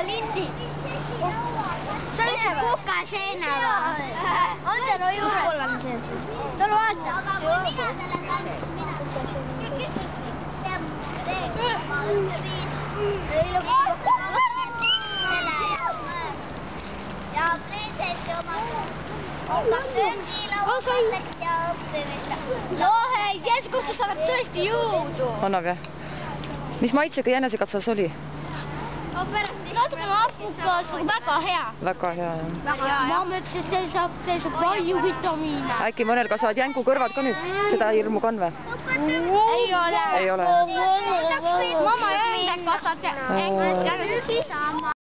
lindid. See on see kukaseena või? On teil juures? Kollane see. Tule vaata. Aga kui mina selle kannan, mina ja prinsessi omad on ka söögilauasteks ja õppimist. No hei, kes kus annab tõesti jõudu? Annab jah? Mis maitsega jänesekatsas oli? Natuke hapukas, väga hea. Väga hea, jah. Ma mõtlesin, et teil saab palju vitamiine. Äkki mõnel kasvavad jänkukõrvad ka nüüd? Seda hirmu ka on või? Ei ole. Ei ole. Mamma öeldi, et kasvavad jänkukõrvad.